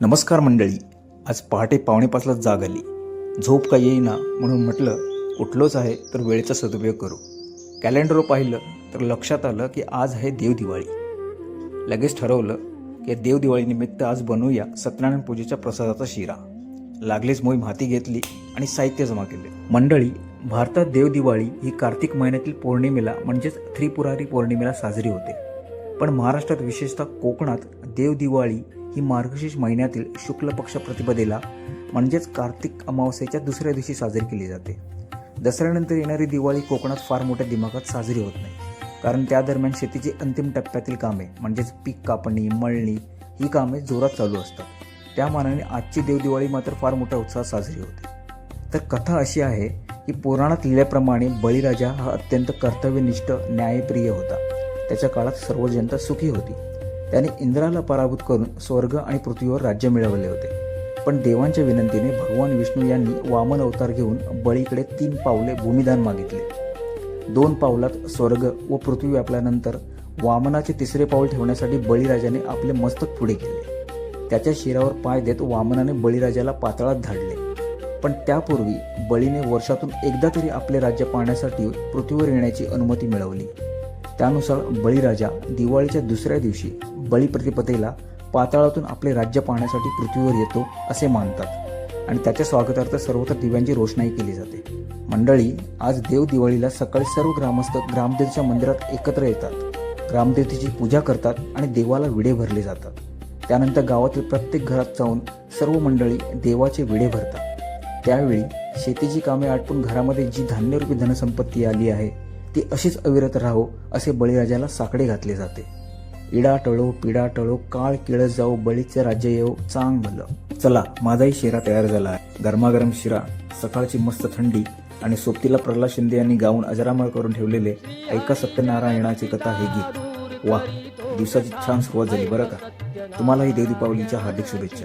नमस्कार मंडळी. आज पहाटे 4:45लाच जाग आली. झोप का येईना म्हणून म्हटलं उठलोच आहे तर वेळेचा सदुपयोग करू. कॅलेंडरवर पाहिलं तर लक्षात आलं की आज आहे देवदिवाळी. लगेच ठरवलं की देवदिवाळीनिमित्त आज बनवूया सत्यनारायण पूजेच्या प्रसादाचा शिरा. लागलीच मोहीम हाती घेतली आणि साहित्य जमा केले. मंडळी, भारतात देवदिवाळी ही कार्तिक महिन्यातील पौर्णिमेला म्हणजेच त्रिपुरारी पौर्णिमेला साजरी होते. पण महाराष्ट्रात विशेषतः कोकणात देवदिवाळी ही मार्गशीर्ष महिन्यातील शुक्ल पक्ष प्रतिपदेला म्हणजेच कार्तिक अमावस्येच्या दुसऱ्या दिवशी साजरी केली जाते. दसऱ्यानंतर येणारी दिवाळी कोकणात फार मोठ्या दिमागात साजरी होत नाही, कारण त्या दरम्यान शेतीची अंतिम टप्प्यातील कामे म्हणजेच पीक कापणी, मळणी ही कामे जोरात चालू असतात. त्या मानाने आजची देवदिवाळी मात्र फार मोठ्या उत्साहात साजरी होते. तर कथा अशी आहे की पुराणात लिहिल्याप्रमाणे बळीराजा हा अत्यंत कर्तव्यनिष्ठ, न्यायप्रिय होता. त्याच्या काळात सर्व जनता सुखी होती. त्याने इंद्राला पराभूत करून स्वर्ग आणि पृथ्वीवर राज्य मिळवले होते. पण देवांच्या विनंतीने भगवान विष्णू यांनी वामन अवतार घेऊन बळीकडे 3 पावले भूमिदान मागितले. 2 पावलात स्वर्ग व पृथ्वी व्यापल्यानंतर वामनाचे 3रे पाऊल ठेवण्यासाठी बळीराजाने आपले मस्तक पुढे केले. त्याच्या शिरावर पाय देत वामनाने बळीराजाला पाताळात धाडले. पण त्यापूर्वी बळीने वर्षातून एकदा तरी आपले राज्य पाहण्यासाठी पृथ्वीवर येण्याची अनुमती मिळवली. त्यानुसार बळीराजा दिवाळीच्या दुसऱ्या दिवशी बळीप्रतिपदेला पाताळातून आपले राज्य पाहण्यासाठी पृथ्वीवर येतो असे मानतात आणि त्याच्या स्वागतार्थ सर्वत्र दिव्यांची रोषणाई केली जाते. मंडळी, आज देवदिवाळीला सकाळी सर्व ग्रामस्थ ग्रामदेवतेच्या मंदिरात एकत्र येतात, ग्रामदेवतेची पूजा करतात आणि देवाला विडे भरले जातात. त्यानंतर गावातील प्रत्येक घरात जाऊन सर्व मंडळी देवाचे विडे भरतात. त्यावेळी शेतीची कामे आटपून घरामध्ये जी धान्यरूपी धनसंपत्ती आली आहे ती अशीच अविरत राहो असे बळीराजाला साकडे घातले जाते. इडा टळो पिडा टळो, काळ किळत जाओ, बळीचे राज्य येऊ चांग भलं. चला, माझाही शिरा तयार झाला आहे. गरमागरम शिरा, सकाळची मस्त थंडी आणि सोबतीला प्रल्हाद शिंदे यांनी गाऊन अजरामर करून ठेवलेले ऐका सत्यनारायणाची कथा हे गीत. वा, दिवसाची छान सुरुवात झाली बरं का. तुम्हालाही देवदीपावलीच्या हार्दिक शुभेच्छा.